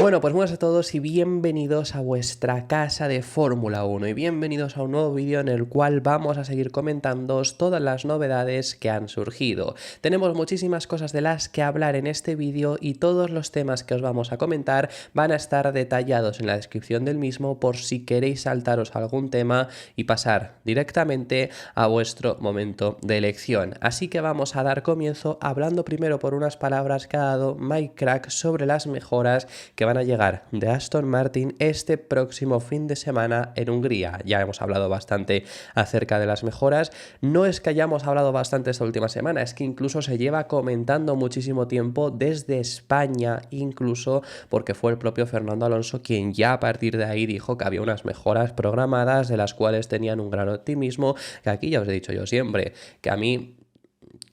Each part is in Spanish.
Bueno, pues buenas a todos y bienvenidos a vuestra casa de Fórmula 1 y bienvenidos a un nuevo vídeo en el cual vamos a seguir comentándoos todas las novedades que han surgido. Tenemos muchísimas cosas de las que hablar en este vídeo y todos los temas que os vamos a comentar van a estar detallados en la descripción del mismo por si queréis saltaros algún tema y pasar directamente a vuestro momento de elección. Así que vamos a dar comienzo hablando primero por unas palabras que ha dado Mike Krack sobre las mejoras que van a llegar de Aston Martin este próximo fin de semana en Hungría. Ya hemos hablado bastante acerca de las mejoras. No es que hayamos hablado bastante esta última semana, es que incluso se lleva comentando muchísimo tiempo desde España, incluso porque fue el propio Fernando Alonso quien ya a partir de ahí dijo que había unas mejoras programadas de las cuales tenían un gran optimismo, que aquí ya os he dicho yo siempre, que a mí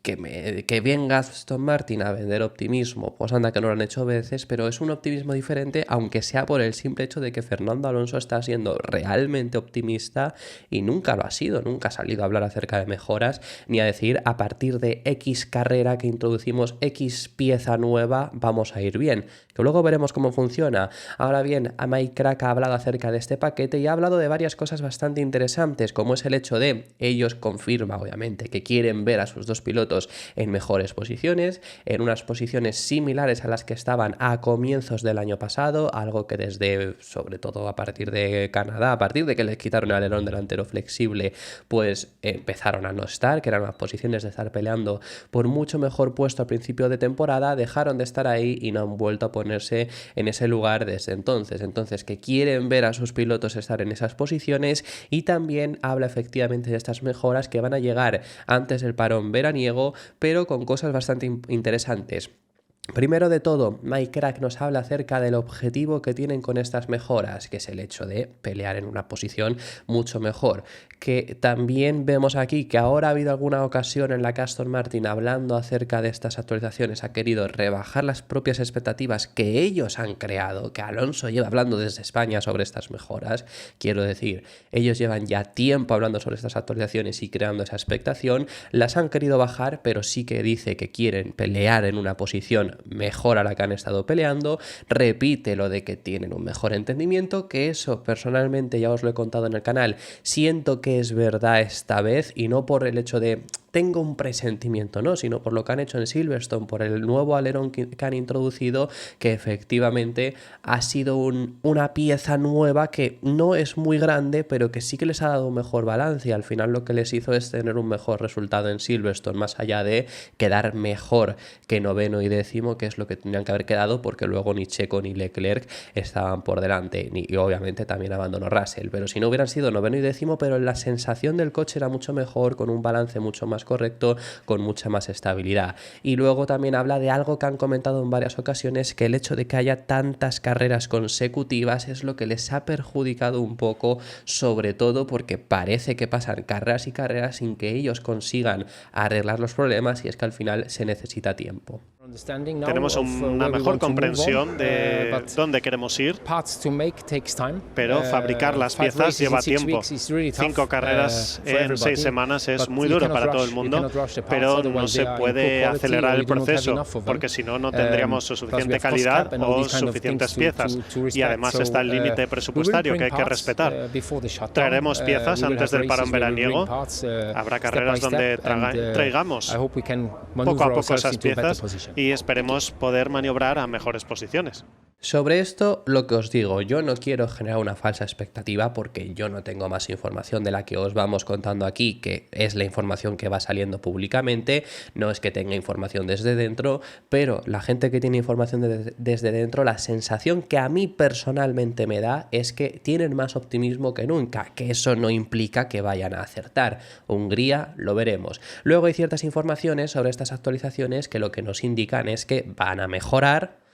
que venga Aston Martin a vender optimismo, pues anda que no lo han hecho veces, pero es un optimismo diferente, aunque sea por el simple hecho de que Fernando Alonso está siendo realmente optimista y nunca lo ha sido, nunca ha salido a hablar acerca de mejoras, ni a decir a partir de X carrera que introducimos X pieza nueva vamos a ir bien, que luego veremos cómo funciona. Ahora bien, a Mike Krack ha hablado acerca de este paquete y ha hablado de varias cosas bastante interesantes, como es el hecho de, ellos confirman obviamente que quieren ver a sus dos pilotos en mejores posiciones, en unas posiciones similares a las que estaban a comienzos del año pasado, algo que desde, sobre todo a partir de Canadá, a partir de que les quitaron el alerón delantero flexible, pues empezaron a no estar, que eran las posiciones de estar peleando por mucho mejor puesto al principio de temporada, dejaron de estar ahí y no han vuelto a ponerse en ese lugar desde entonces que quieren ver a sus pilotos estar en esas posiciones, y también habla efectivamente de estas mejoras que van a llegar antes del parón veraniego, pero con cosas bastante interesantes. Primero de todo, Mike Krack nos habla acerca del objetivo que tienen con estas mejoras, que es el hecho de pelear en una posición mucho mejor. Que también vemos aquí que ahora ha habido alguna ocasión en la que Aston Martin, hablando acerca de estas actualizaciones, ha querido rebajar las propias expectativas que ellos han creado, que Alonso lleva hablando desde España sobre estas mejoras. Quiero decir, ellos llevan ya tiempo hablando sobre estas actualizaciones y creando esa expectación, las han querido bajar, pero sí que dice que quieren pelear en una posición mejor a la que han estado peleando, repite lo de que tienen un mejor entendimiento, que eso personalmente ya os lo he contado en el canal, siento que es verdad esta vez y no por el hecho de tengo un presentimiento, no, sino por lo que han hecho en Silverstone, por el nuevo alerón que han introducido, que efectivamente ha sido una pieza nueva que no es muy grande, pero que sí que les ha dado un mejor balance y al final lo que les hizo es tener un mejor resultado en Silverstone, más allá de quedar mejor que noveno y décimo, que es lo que tendrían que haber quedado, porque luego ni Checo ni Leclerc estaban por delante, y obviamente también abandonó Russell, pero si no hubieran sido noveno y décimo, pero la sensación del coche era mucho mejor, con un balance mucho más correcto, con mucha más estabilidad. Y luego también habla de algo que han comentado en varias ocasiones, que el hecho de que haya tantas carreras consecutivas es lo que les ha perjudicado un poco, sobre todo porque parece que pasan carreras y carreras sin que ellos consigan arreglar los problemas, y es que al final se necesita tiempo. Tenemos una mejor comprensión de dónde queremos ir, pero fabricar las piezas lleva tiempo. 5 carreras en 6 semanas es muy duro para todo el mundo, pero no se puede acelerar el proceso, porque si no, no tendríamos suficiente calidad o suficientes piezas. Y además está el límite presupuestario que hay que respetar. Traeremos piezas antes del parón veraniego. Habrá carreras donde traigamos poco a poco esas piezas y esperemos poder maniobrar a mejores posiciones. Sobre esto, lo que os digo, yo no quiero generar una falsa expectativa porque yo no tengo más información de la que os vamos contando aquí, que es la información que va saliendo públicamente, no es que tenga información desde dentro, pero la gente que tiene información desde dentro, la sensación que a mí personalmente me da es que tienen más optimismo que nunca, que eso no implica que vayan a acertar. Hungría lo veremos. Luego hay ciertas informaciones sobre estas actualizaciones que lo que nos indican es que van a mejorar,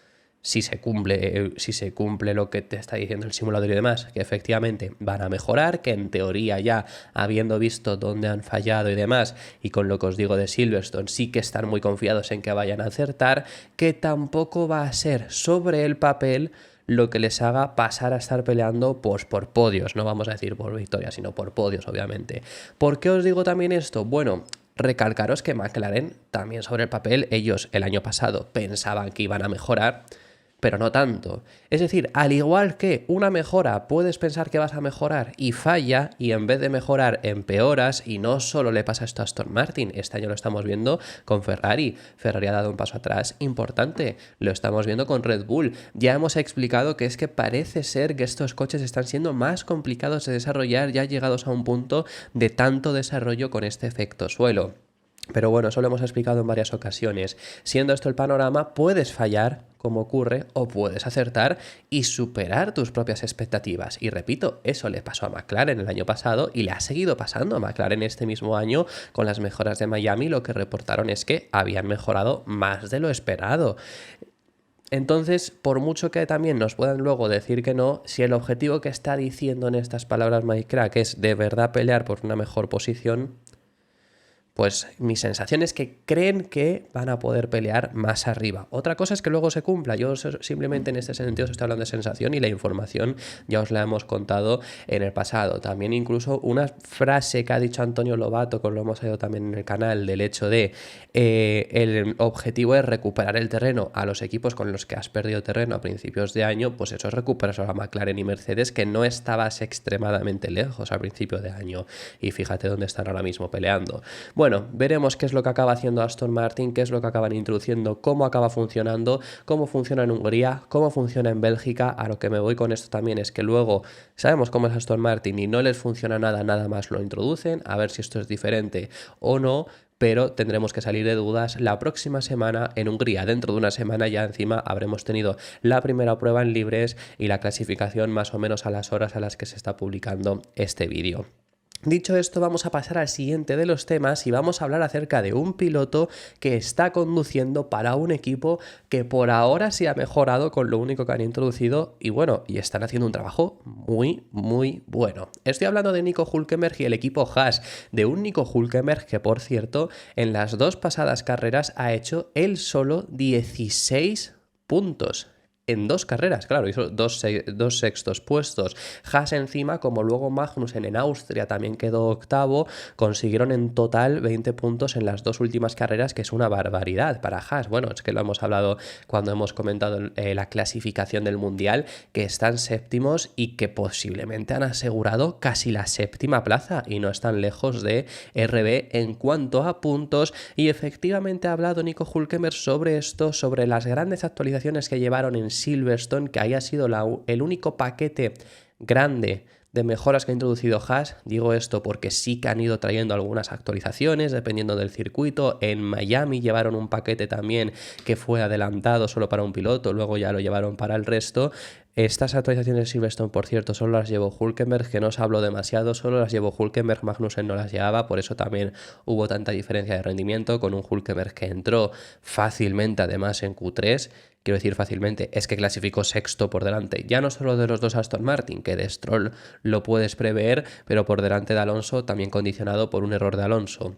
si se cumple lo que te está diciendo el simulador y demás, que efectivamente van a mejorar, que en teoría ya habiendo visto dónde han fallado y demás, y con lo que os digo de Silverstone, sí que están muy confiados en que vayan a acertar, que tampoco va a ser sobre el papel lo que les haga pasar a estar peleando pues por podios, no vamos a decir por victorias, sino por podios, obviamente. ¿Por qué os digo también esto? Bueno, recalcaros que McLaren, también sobre el papel, ellos el año pasado pensaban que iban a mejorar, pero no tanto. Es decir, al igual que una mejora puedes pensar que vas a mejorar y falla, y en vez de mejorar empeoras, y no solo le pasa esto a Aston Martin, este año lo estamos viendo con Ferrari. Ferrari ha dado un paso atrás importante, lo estamos viendo con Red Bull. Ya hemos explicado que es que parece ser que estos coches están siendo más complicados de desarrollar, ya llegados a un punto de tanto desarrollo con este efecto suelo. Pero bueno, eso lo hemos explicado en varias ocasiones. Siendo esto el panorama, puedes fallar, como ocurre, o puedes acertar y superar tus propias expectativas. Y repito, eso le pasó a McLaren el año pasado y le ha seguido pasando a McLaren este mismo año con las mejoras de Miami. Lo que reportaron es que habían mejorado más de lo esperado. Entonces, por mucho que también nos puedan luego decir que no, si el objetivo que está diciendo en estas palabras Mike Krack es de verdad pelear por una mejor posición, pues mi sensación es que creen que van a poder pelear más arriba. Otra cosa es que luego se cumpla. Yo simplemente en este sentido os estoy hablando de sensación y la información ya os la hemos contado en el pasado. También incluso una frase que ha dicho Antonio Lobato, que lo hemos oído también en el canal, del hecho de el objetivo es recuperar el terreno a los equipos con los que has perdido terreno a principios de año, pues eso es recuperar a McLaren y Mercedes, que no estabas extremadamente lejos a principio de año. Y fíjate dónde están ahora mismo peleando. Bueno, veremos qué es lo que acaba haciendo Aston Martin, qué es lo que acaban introduciendo, cómo acaba funcionando, cómo funciona en Hungría, cómo funciona en Bélgica. A lo que me voy con esto también es que luego sabemos cómo es Aston Martin y no les funciona nada más lo introducen, a ver si esto es diferente o no. Pero tendremos que salir de dudas la próxima semana en Hungría. Dentro de una semana ya encima habremos tenido la primera prueba en libres y la clasificación más o menos a las horas a las que se está publicando este vídeo. Dicho esto, vamos a pasar al siguiente de los temas y vamos a hablar acerca de un piloto que está conduciendo para un equipo que por ahora sí ha mejorado con lo único que han introducido y bueno, y están haciendo un trabajo muy bueno. Estoy hablando de Nico Hülkenberg y el equipo Haas, de un Nico Hülkenberg que, por cierto, en las dos pasadas carreras ha hecho él solo 16 puntos. En dos carreras, claro, hizo dos sextos puestos. Haas encima, como luego Magnussen en Austria también quedó octavo, consiguieron en total 20 puntos en las dos últimas carreras, que es una barbaridad para Haas. Bueno, es que lo hemos hablado cuando hemos comentado la clasificación del Mundial, que están séptimos y que posiblemente han asegurado casi la séptima plaza y no están lejos de RB en cuanto a puntos. Y efectivamente ha hablado Nico Hülkenberg sobre esto, sobre las grandes actualizaciones que llevaron en Silverstone, que haya sido el único paquete grande de mejoras que ha introducido Haas. Digo esto porque sí que han ido trayendo algunas actualizaciones dependiendo del circuito. En Miami llevaron un paquete también que fue adelantado solo para un piloto, luego ya lo llevaron para el resto. Estas actualizaciones de Silverstone, por cierto, solo las llevó Hülkenberg, que no os hablo demasiado, solo las llevó Hülkenberg, Magnussen no las llevaba, por eso también hubo tanta diferencia de rendimiento, con un Hülkenberg que entró fácilmente además en Q3. Quiero decir fácilmente, es que clasificó sexto por delante, ya no solo de los dos Aston Martin, que de Stroll lo puedes prever, pero por delante de Alonso, también condicionado por un error de Alonso.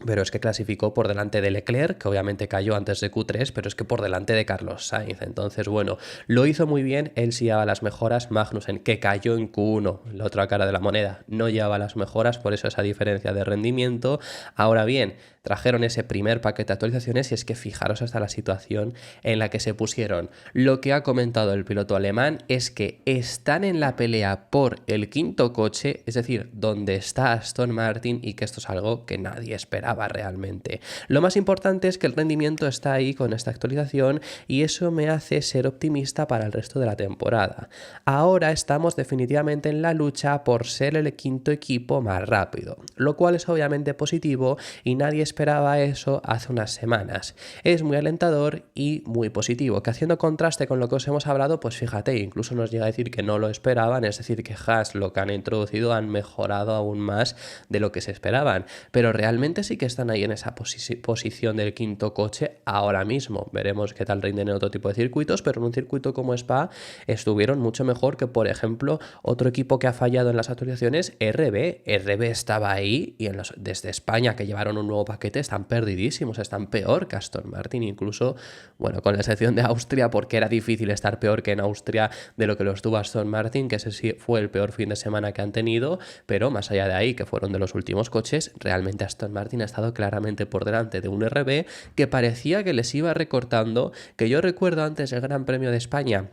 Pero es que clasificó por delante de Leclerc, que obviamente cayó antes de Q3, pero es que por delante de Carlos Sainz. Entonces, bueno, lo hizo muy bien, él sí llevaba las mejoras. Magnussen, que cayó en Q1, la otra cara de la moneda, no llevaba las mejoras, por eso esa diferencia de rendimiento. Ahora bien, trajeron ese primer paquete de actualizaciones y es que fijaros hasta la situación en la que se pusieron. Lo que ha comentado el piloto alemán es que están en la pelea por el quinto coche, es decir, donde está Aston Martin, y que esto es algo que nadie esperaba realmente. Lo más importante es que el rendimiento está ahí con esta actualización y eso me hace ser optimista para el resto de la temporada. Ahora estamos definitivamente en la lucha por ser el quinto equipo más rápido, lo cual es obviamente positivo y nadie esperaba eso hace unas semanas. Es muy alentador y muy positivo, que haciendo contraste con lo que os hemos hablado, pues fíjate, incluso nos llega a decir que no lo esperaban, es decir, que Haas, lo que han introducido, han mejorado aún más de lo que se esperaban, pero realmente sí que están ahí en esa posición del quinto coche ahora mismo. Veremos qué tal rinden en otro tipo de circuitos, pero en un circuito como Spa estuvieron mucho mejor que, por ejemplo, otro equipo que ha fallado en las actualizaciones, RB. RB estaba ahí y desde España, que llevaron un nuevo paquete, están perdidísimos, están peor que Aston Martin, incluso, bueno, con la excepción de Austria, porque era difícil estar peor que en Austria de lo que lo estuvo Aston Martin, que ese sí fue el peor fin de semana que han tenido, pero más allá de ahí, que fueron de los últimos coches, realmente Aston Martin ha estado claramente por delante de un RB que parecía que les iba recortando, que yo recuerdo antes del Gran Premio de España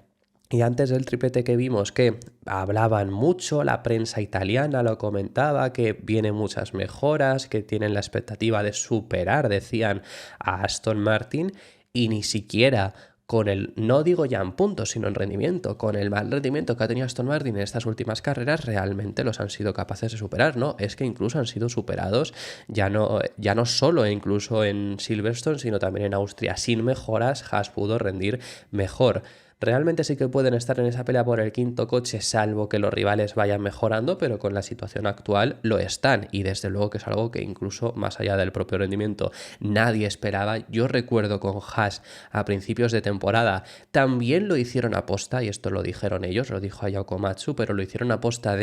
y antes del triplete que vimos que hablaban mucho, la prensa italiana lo comentaba, que vienen muchas mejoras, que tienen la expectativa de superar, decían, a Aston Martin, y ni siquiera con el, no digo ya en puntos, sino en rendimiento, con el mal rendimiento que ha tenido Aston Martin en estas últimas carreras, realmente los han sido capaces de superar, ¿no? Es que incluso han sido superados, ya no solo incluso en Silverstone, sino también en Austria. Sin mejoras, Haas pudo rendir mejor. Realmente sí que pueden estar en esa pelea por el quinto coche, salvo que los rivales vayan mejorando, pero con la situación actual lo están. Y desde luego que es algo que incluso más allá del propio rendimiento nadie esperaba. Yo recuerdo con Haas a principios de temporada, también lo hicieron a posta, y esto lo dijeron ellos, lo dijo Ayao Komatsu, pero lo hicieron a posta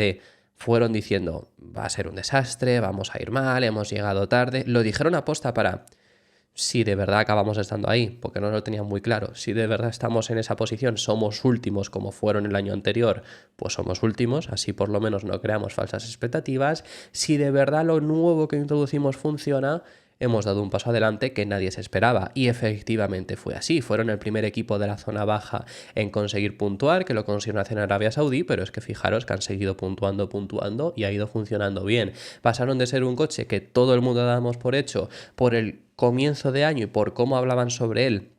fueron diciendo, va a ser un desastre, vamos a ir mal, hemos llegado tarde. Lo dijeron a posta para... Si de verdad acabamos estando ahí, porque no lo tenían muy claro, si de verdad estamos en esa posición, somos últimos como fueron el año anterior, pues somos últimos, así por lo menos no creamos falsas expectativas. Si de verdad lo nuevo que introducimos funciona, hemos dado un paso adelante que nadie se esperaba, y efectivamente fue así. Fueron el primer equipo de la zona baja en conseguir puntuar, que lo consiguieron hacer en Arabia Saudí, pero es que fijaros que han seguido puntuando y ha ido funcionando bien. Pasaron de ser un coche que todo el mundo dábamos por hecho por el comienzo de año y por cómo hablaban sobre él,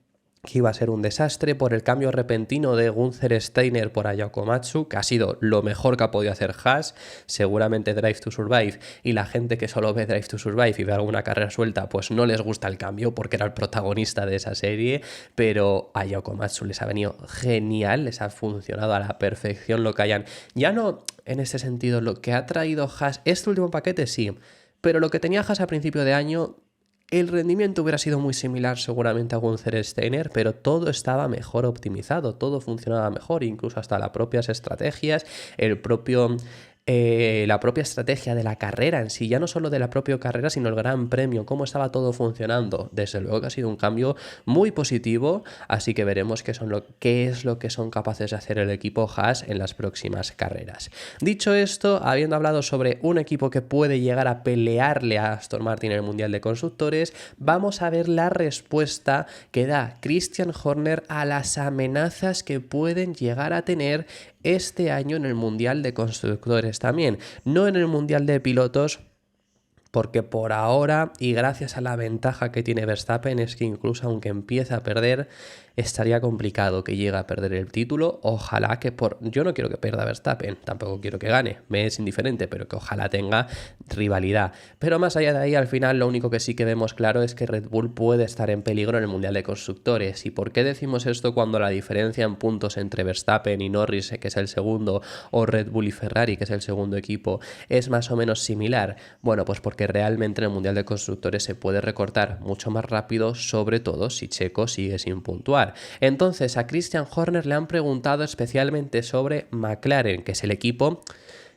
que iba a ser un desastre, por el cambio repentino de Gunther Steiner por Ayao Komatsu, que ha sido lo mejor que ha podido hacer Haas. Seguramente Drive to Survive y la gente que solo ve Drive to Survive y ve alguna carrera suelta, pues no les gusta el cambio porque era el protagonista de esa serie, pero a Ayao Komatsu les ha venido genial, les ha funcionado a la perfección lo que hayan, ya no en ese sentido, lo que ha traído Haas, este último paquete sí, pero lo que tenía Haas a principio de año, el rendimiento hubiera sido muy similar seguramente a Gunther Steiner, pero todo estaba mejor optimizado, todo funcionaba mejor, incluso hasta las propias estrategias, la propia estrategia de la carrera en sí, ya no solo de la propia carrera, sino el Gran Premio, cómo estaba todo funcionando. Desde luego que ha sido un cambio muy positivo, así que veremos qué es lo que son capaces de hacer el equipo Haas en las próximas carreras. Dicho esto, habiendo hablado sobre un equipo que puede llegar a pelearle a Aston Martin en el Mundial de Constructores, vamos a ver la respuesta que da Christian Horner a las amenazas que pueden llegar a tener este año en el Mundial de Constructores también, no en el Mundial de Pilotos, porque por ahora, y gracias a la ventaja que tiene Verstappen, es que incluso aunque empiece a perder, estaría complicado que llegue a perder el título. Ojalá que yo no quiero que pierda Verstappen, tampoco quiero que gane, me es indiferente, pero que ojalá tenga rivalidad. Pero más allá de ahí, al final, lo único que sí que vemos claro es que Red Bull puede estar en peligro en el Mundial de Constructores. ¿Y por qué decimos esto cuando la diferencia en puntos entre Verstappen y Norris, que es el segundo, o Red Bull y Ferrari, que es el segundo equipo, es más o menos similar? Bueno, pues porque realmente en el Mundial de Constructores se puede recortar mucho más rápido, sobre todo si Checo sigue sin puntuar. Entonces a Christian Horner le han preguntado especialmente sobre McLaren, que es el equipo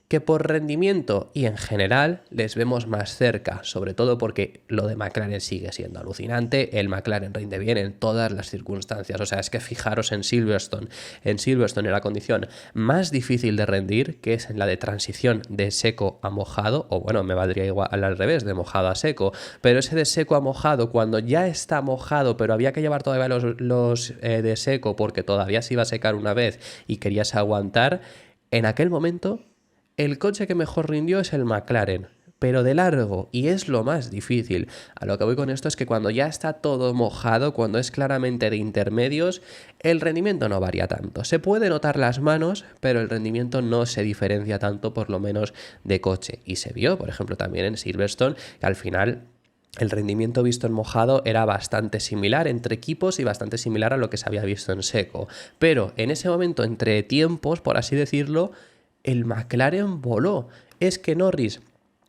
que por rendimiento y en general les vemos más cerca, sobre todo porque lo de McLaren sigue siendo alucinante. El McLaren rinde bien en todas las circunstancias, o sea, es que fijaros en Silverstone en la condición más difícil de rendir, que es en la de transición de seco a mojado, o bueno, me valdría igual al revés, de mojado a seco, pero ese de seco a mojado, cuando ya está mojado, pero había que llevar todavía los de seco porque todavía se iba a secar una vez y querías aguantar, en aquel momento el coche que mejor rindió es el McLaren, pero de largo, y es lo más difícil. A lo que voy con esto es que cuando ya está todo mojado, cuando es claramente de intermedios, el rendimiento no varía tanto. Se puede notar las manos, pero el rendimiento no se diferencia tanto, por lo menos de coche. Y se vio, por ejemplo, también en Silverstone, que al final el rendimiento visto en mojado era bastante similar entre equipos y bastante similar a lo que se había visto en seco. Pero en ese momento, entre tiempos, por así decirlo, el McLaren voló. Es que Norris,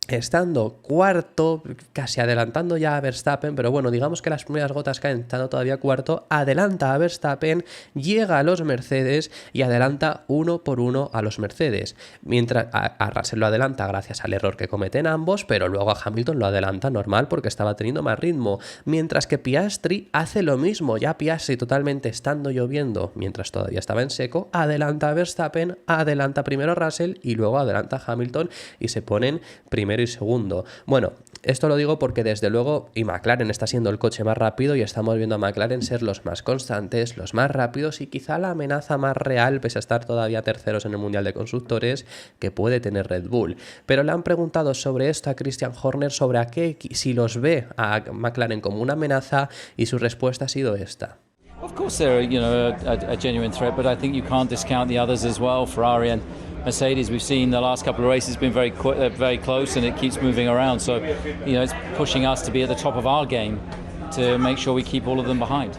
estando cuarto, casi adelantando ya a Verstappen, pero bueno, digamos que las primeras gotas caen estando todavía cuarto, adelanta a Verstappen, llega a los Mercedes y adelanta uno por uno a los Mercedes. Mientras a Russell lo adelanta gracias al error que cometen ambos, pero luego a Hamilton lo adelanta normal porque estaba teniendo más ritmo. Mientras que Piastri hace lo mismo, ya Piastri totalmente estando lloviendo, mientras todavía estaba en seco, adelanta a Verstappen, adelanta primero a Russell y luego adelanta a Hamilton y se ponen primero primero y segundo. Bueno, esto lo digo porque desde luego, y McLaren está siendo el coche más rápido y estamos viendo a McLaren ser los más constantes, los más rápidos y quizá la amenaza más real, pese a estar todavía terceros en el Mundial de Constructores, que puede tener Red Bull. Pero le han preguntado sobre esto a Christian Horner, sobre a qué, si los ve a McLaren como una amenaza, y su respuesta ha sido esta. Of course they're, a genuine threat, but I think you can't discount the others as well. Ferrari and Mercedes, we've seen the last couple of races been very close, and it keeps moving around. So, it's pushing us to be at the top of our game to make sure we keep all of them behind.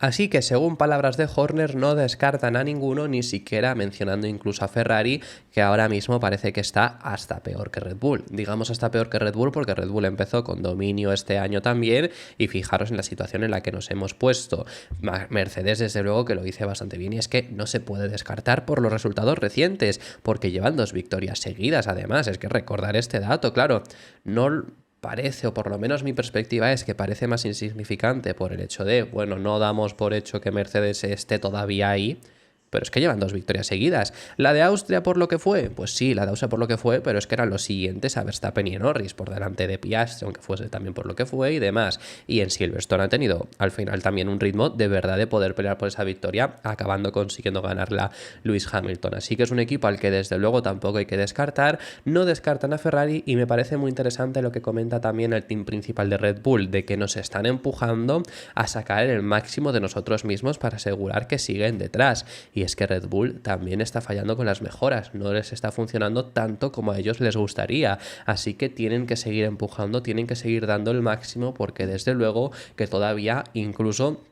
Así que, según palabras de Horner, no descartan a ninguno, ni siquiera mencionando incluso a Ferrari, que ahora mismo parece que está hasta peor que Red Bull. Digamos hasta peor que Red Bull porque Red Bull empezó con dominio este año también, y fijaros en la situación en la que nos hemos puesto. Mercedes, desde luego, que lo dice bastante bien, y es que no se puede descartar por los resultados recientes, porque llevan 2 victorias seguidas, además. Es que recordar este dato, claro, no parece, o por lo menos mi perspectiva es que parece más insignificante por el hecho de, bueno, no damos por hecho que Mercedes esté todavía ahí, pero es que llevan 2 victorias seguidas. ¿La de Austria por lo que fue? Pues sí, la de Austria por lo que fue, pero es que eran los siguientes a Verstappen y Norris, por delante de Piastri, aunque fuese también por lo que fue y demás. Y en Silverstone ha tenido al final también un ritmo de verdad de poder pelear por esa victoria, acabando consiguiendo ganarla Lewis Hamilton. Así que es un equipo al que desde luego tampoco hay que descartar. No descartan a Ferrari, y me parece muy interesante lo que comenta también el team principal de Red Bull, de que nos están empujando a sacar el máximo de nosotros mismos para asegurar que siguen detrás. Y es que Red Bull también está fallando con las mejoras, no les está funcionando tanto como a ellos les gustaría, así que tienen que seguir empujando, tienen que seguir dando el máximo, porque desde luego que todavía, incluso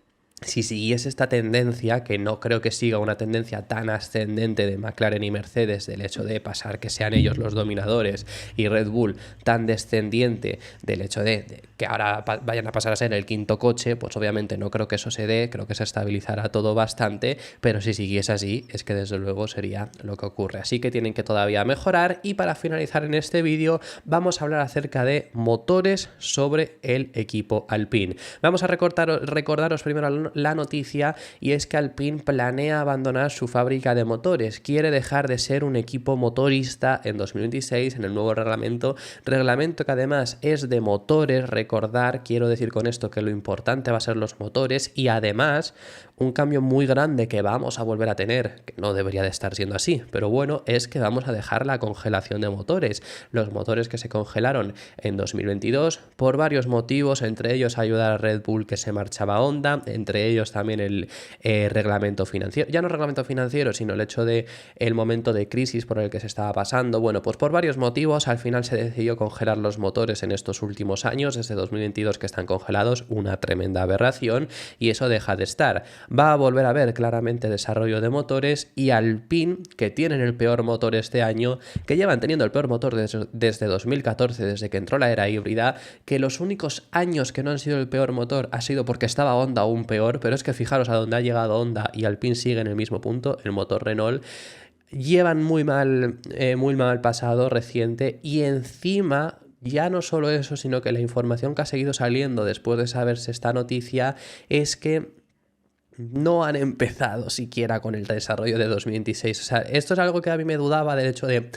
si siguiese esta tendencia, que no creo que siga una tendencia tan ascendente de McLaren y Mercedes, del hecho de pasar que sean ellos los dominadores, y Red Bull tan descendiente del hecho de que ahora vayan a pasar a ser el 5º coche, pues obviamente no creo que eso se dé, creo que se estabilizará todo bastante, pero si siguiese así, es que desde luego sería lo que ocurre. Así que tienen que todavía mejorar, y para finalizar en este vídeo vamos a hablar acerca de motores sobre el equipo Alpine. Vamos a recordaros primero la noticia, y es que Alpine planea abandonar su fábrica de motores, quiere dejar de ser un equipo motorista en 2026 en el nuevo reglamento que además es de motores. Quiero decir con esto que lo importante va a ser los motores, y además un cambio muy grande que vamos a volver a tener, que no debería de estar siendo así, pero bueno, es que vamos a dejar la congelación de motores. Los motores que se congelaron en 2022 por varios motivos, entre ellos ayudar a Red Bull, que se marchaba a Honda, entre ellos también el reglamento financiero, ya no reglamento financiero, sino el hecho de el momento de crisis por el que se estaba pasando. Bueno, pues por varios motivos al final se decidió congelar los motores en estos últimos años, desde 2022 que están congelados, una tremenda aberración, y eso deja de estar. Va a volver a haber claramente desarrollo de motores, y Alpine, que tienen el peor motor este año, que llevan teniendo el peor motor desde 2014, desde que entró la era híbrida, que los únicos años que no han sido el peor motor ha sido porque estaba Honda aún peor, pero es que fijaros a dónde ha llegado Honda, y Alpine sigue en el mismo punto, el motor Renault. Llevan muy mal pasado reciente, y encima ya no solo eso, sino que la información que ha seguido saliendo después de saberse esta noticia es que no han empezado siquiera con el desarrollo de 2026. O sea, esto es algo que a mí me dudaba, del hecho de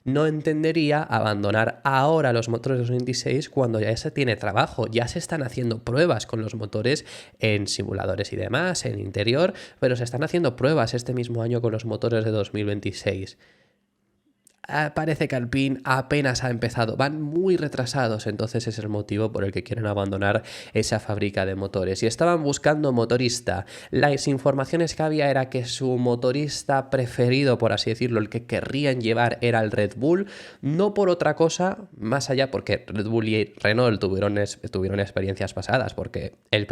no entendería abandonar ahora los motores de 2026 cuando ya se tiene trabajo, ya se están haciendo pruebas con los motores en simuladores y demás, en interior, pero se están haciendo pruebas este mismo año con los motores de 2026. Parece que Alpine apenas ha empezado, van muy retrasados, entonces ese es el motivo por el que quieren abandonar esa fábrica de motores. Y estaban buscando motorista. Las informaciones que había era que su motorista preferido, por así decirlo, el que querrían llevar, era el Red Bull, no por otra cosa, más allá porque Red Bull y Renault tuvieron experiencias pasadas, porque la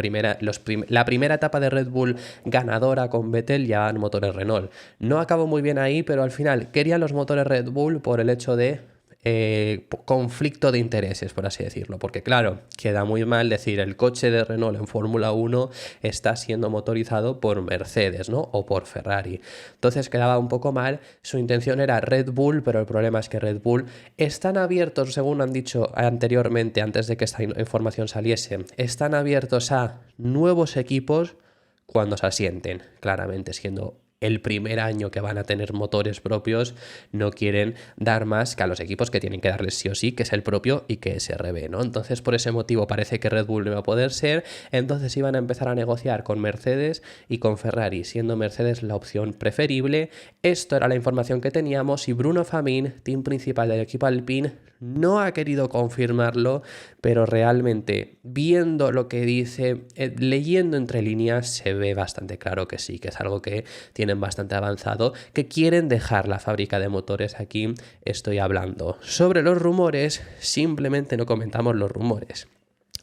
primera etapa de Red Bull ganadora con Vettel llevaban motores Renault. No acabó muy bien ahí, pero al final querían los motores Red Bull por el hecho de conflicto de intereses, por así decirlo, porque claro, queda muy mal decir el coche de Renault en Fórmula 1 está siendo motorizado por Mercedes, ¿no? O por Ferrari. Entonces quedaba un poco mal. Su intención era Red Bull, pero el problema es que Red Bull están abiertos, según han dicho anteriormente, antes de que esta información saliese, están abiertos a nuevos equipos cuando se asienten, claramente siendo el primer año que van a tener motores propios no quieren dar más que a los equipos que tienen que darles sí o sí, que es el propio y que es RB, ¿no? Entonces, por ese motivo parece que Red Bull no va a poder ser, entonces iban a empezar a negociar con Mercedes y con Ferrari, siendo Mercedes la opción preferible. Esto era la información que teníamos y Bruno Famin, team principal del equipo Alpine, no ha querido confirmarlo, pero realmente viendo lo que dice, leyendo entre líneas, se ve bastante claro que sí, que es algo que tienen bastante avanzado, que quieren dejar la fábrica de motores aquí. Estoy hablando sobre los rumores, simplemente no comentamos los rumores.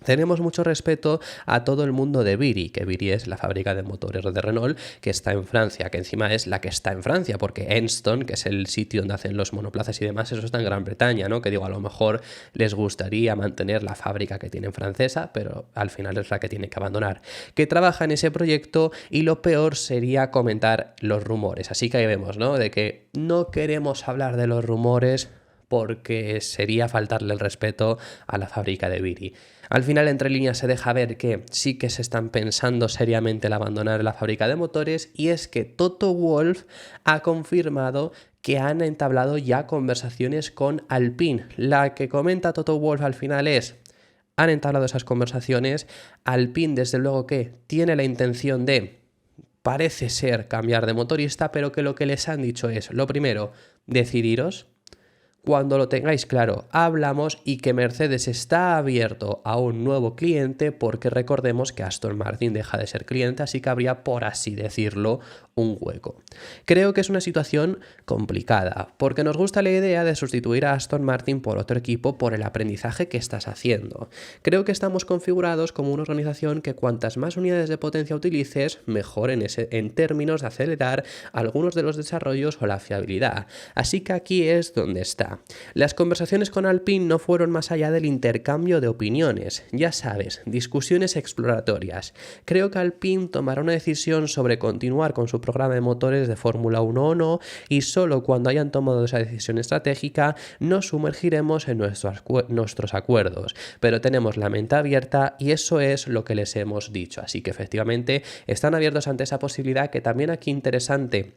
Tenemos mucho respeto a todo el mundo de Viry, que Viry es la fábrica de motores de Renault que está en Francia, que encima es la que está en Francia, porque Enston, que es el sitio donde hacen los monoplazas y demás, eso está en Gran Bretaña, ¿no? Que digo, a lo mejor les gustaría mantener la fábrica que tienen francesa, pero al final es la que tienen que abandonar. Que trabaja en ese proyecto y lo peor sería comentar los rumores. Así que ahí vemos, ¿no? De que no queremos hablar de los rumores porque sería faltarle el respeto a la fábrica de Viry. Al final, entre líneas, se deja ver que sí que se están pensando seriamente el abandonar la fábrica de motores, y es que Toto Wolff ha confirmado que han entablado ya conversaciones con Alpine. La que comenta Toto Wolff al final es: han entablado esas conversaciones, Alpine desde luego que tiene la intención de, parece ser, cambiar de motorista, pero que lo que les han dicho es, lo primero, decidiros. Cuando lo tengáis claro, hablamos, y que Mercedes está abierto a un nuevo cliente, porque recordemos que Aston Martin deja de ser cliente, así que habría, por así decirlo, un hueco. Creo que es una situación complicada, porque nos gusta la idea de sustituir a Aston Martin por otro equipo por el aprendizaje que estás haciendo. Creo que estamos configurados como una organización que cuantas más unidades de potencia utilices, mejor en términos de acelerar algunos de los desarrollos o la fiabilidad. Así que aquí es donde está. Las conversaciones con Alpine no fueron más allá del intercambio de opiniones, ya sabes, discusiones exploratorias. Creo que Alpine tomará una decisión sobre continuar con su programa de motores de Fórmula 1 o no, y solo cuando hayan tomado esa decisión estratégica nos sumergiremos en nuestros acuerdos. Pero tenemos la mente abierta y eso es lo que les hemos dicho, así que efectivamente están abiertos ante esa posibilidad, que también aquí interesante.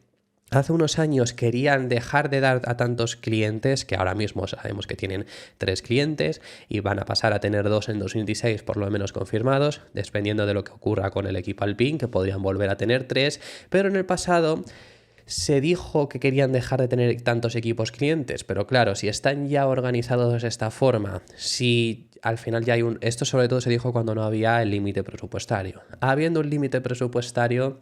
Hace unos años querían dejar de dar a tantos clientes, que ahora mismo sabemos que tienen 3 clientes y van a pasar a tener 2 en 2026 por lo menos confirmados, dependiendo de lo que ocurra con el equipo Alpine, que podrían volver a tener 3, pero en el pasado se dijo que querían dejar de tener tantos equipos clientes, pero claro, si están ya organizados de esta forma, si al final ya hay esto sobre todo se dijo cuando no había el límite presupuestario. Habiendo un límite presupuestario,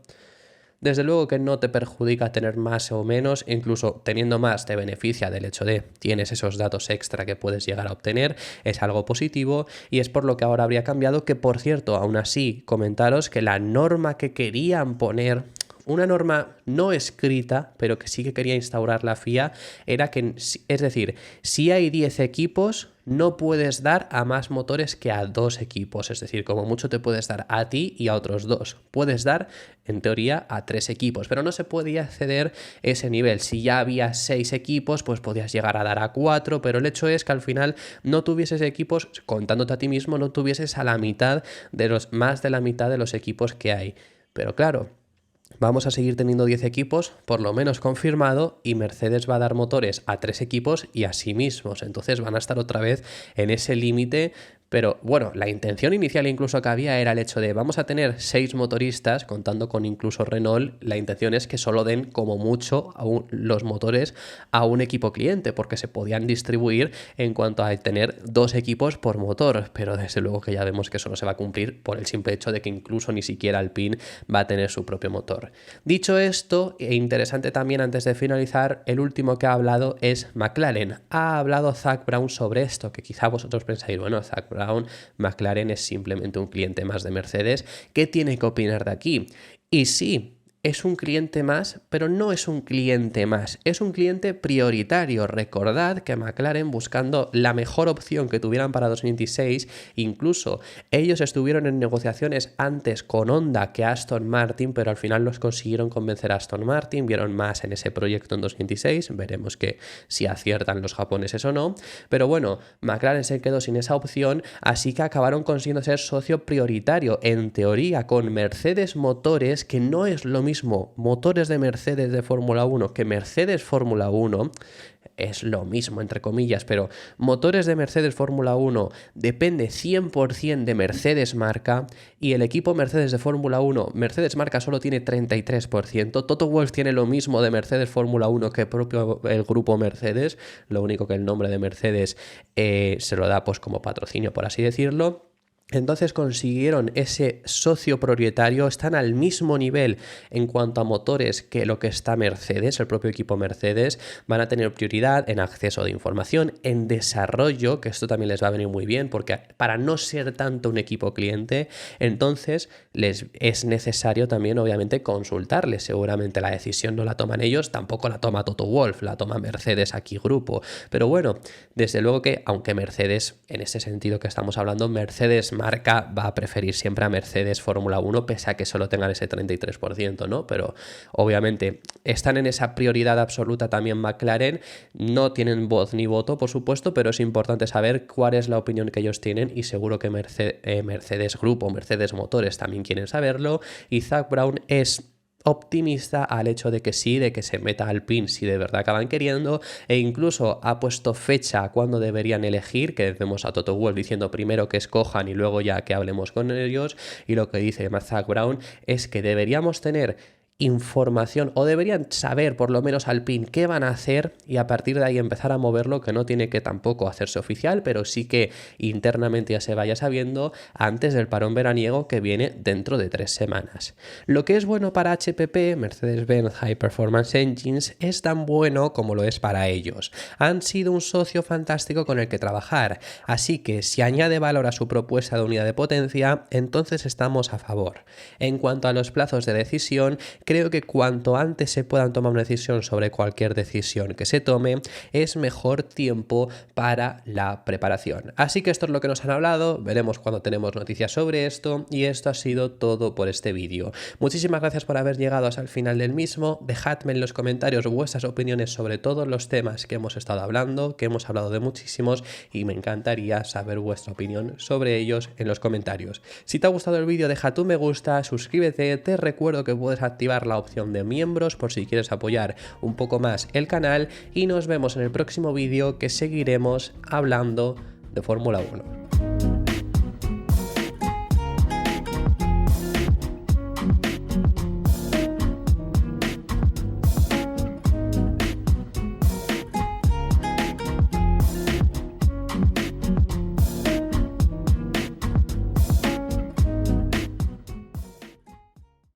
desde luego que no te perjudica tener más o menos, incluso teniendo más te beneficia del hecho de tienes esos datos extra que puedes llegar a obtener, es algo positivo, y es por lo que ahora habría cambiado, que por cierto, aún así, comentaros que la norma que querían poner, una norma no escrita, pero que sí que quería instaurar la FIA, era que, es decir, si hay 10 equipos, no puedes dar a más motores que a 2 equipos, es decir, como mucho te puedes dar a ti y a otros 2. Puedes dar, en teoría, a 3 equipos, pero no se podía acceder ese nivel. Si ya había 6 equipos, pues podías llegar a dar a 4, pero el hecho es que al final no tuvieses equipos, contándote a ti mismo, no tuvieses a la mitad de más de la mitad de los equipos que hay. Pero claro, vamos a seguir teniendo 10 equipos, por lo menos confirmado, y Mercedes va a dar motores a 3 equipos y a sí mismos. Entonces van a estar otra vez en ese límite. Pero bueno, la intención inicial incluso que había era el hecho de vamos a tener 6 motoristas, contando con incluso Renault. La intención es que solo den como mucho los motores a un equipo cliente, porque se podían distribuir en cuanto a tener 2 equipos por motor, pero desde luego que ya vemos que eso no se va a cumplir por el simple hecho de que incluso ni siquiera Alpine va a tener su propio motor. Dicho esto, e interesante también antes de finalizar, el último que ha hablado es McLaren. Ha hablado Zak Brown sobre esto, que quizá vosotros pensáis, bueno, Zak Brown, McLaren es simplemente un cliente más de Mercedes, ¿qué tiene que opinar de aquí? Y sí, es un cliente más, pero no es un cliente más, es un cliente prioritario. Recordad que McLaren, buscando la mejor opción que tuvieran para 2026, incluso ellos estuvieron en negociaciones antes con Honda que Aston Martin, pero al final los consiguieron convencer a Aston Martin, vieron más en ese proyecto en 2026, veremos que si aciertan los japoneses o no, pero bueno, McLaren se quedó sin esa opción, así que acabaron consiguiendo ser socio prioritario, en teoría, con Mercedes Motores, que no es lo mismo mismo motores de Mercedes de Fórmula 1 que Mercedes Fórmula 1, es lo mismo entre comillas, pero motores de Mercedes Fórmula 1 depende 100% de Mercedes marca y el equipo Mercedes de Fórmula 1, Mercedes marca solo tiene 33%, Toto Wolff tiene lo mismo de Mercedes Fórmula 1 que propio el grupo Mercedes, lo único que el nombre de Mercedes se lo da pues como patrocinio, por así decirlo. Entonces consiguieron ese socio propietario, están al mismo nivel en cuanto a motores que lo que está Mercedes, el propio equipo Mercedes, van a tener prioridad en acceso de información, en desarrollo, que esto también les va a venir muy bien, porque para no ser tanto un equipo cliente, entonces les es necesario también obviamente consultarles, seguramente la decisión no la toman ellos, tampoco la toma Toto Wolff, la toma Mercedes aquí grupo, pero bueno, desde luego que aunque Mercedes, en ese sentido que estamos hablando, Mercedes marca va a preferir siempre a Mercedes Fórmula 1 pese a que solo tengan ese 33%, ¿no? Pero obviamente están en esa prioridad absoluta también McLaren, no tienen voz ni voto, por supuesto, pero es importante saber cuál es la opinión que ellos tienen y seguro que Mercedes Grupo, Mercedes Motores también quieren saberlo y Zak Brown es optimista al hecho de que sí, de que se meta Alpine si de verdad acaban queriendo, e incluso ha puesto fecha a cuándo deberían elegir, que vemos a Toto Wolff diciendo primero que escojan y luego ya que hablemos con ellos, y lo que dice Zak Brown es que deberíamos tener información o deberían saber por lo menos Alpine qué van a hacer y a partir de ahí empezar a moverlo, que no tiene que tampoco hacerse oficial, pero sí que internamente ya se vaya sabiendo antes del parón veraniego que viene dentro de 3 semanas. Lo que es bueno para HPP, Mercedes-Benz High Performance Engines, es tan bueno como lo es para ellos. Han sido un socio fantástico con el que trabajar, así que si añade valor a su propuesta de unidad de potencia, entonces estamos a favor. En cuanto a los plazos de decisión, creo que cuanto antes se puedan tomar una decisión sobre cualquier decisión que se tome, es mejor tiempo para la preparación. Así que esto es lo que nos han hablado, veremos cuando tenemos noticias sobre esto y esto ha sido todo por este vídeo. Muchísimas gracias por haber llegado hasta el final del mismo, dejadme en los comentarios vuestras opiniones sobre todos los temas que hemos estado hablando, que hemos hablado de muchísimos y me encantaría saber vuestra opinión sobre ellos en los comentarios. Si te ha gustado el vídeo, deja tu me gusta, suscríbete, te recuerdo que puedes activar la opción de miembros por si quieres apoyar un poco más el canal y nos vemos en el próximo vídeo que seguiremos hablando de Fórmula 1.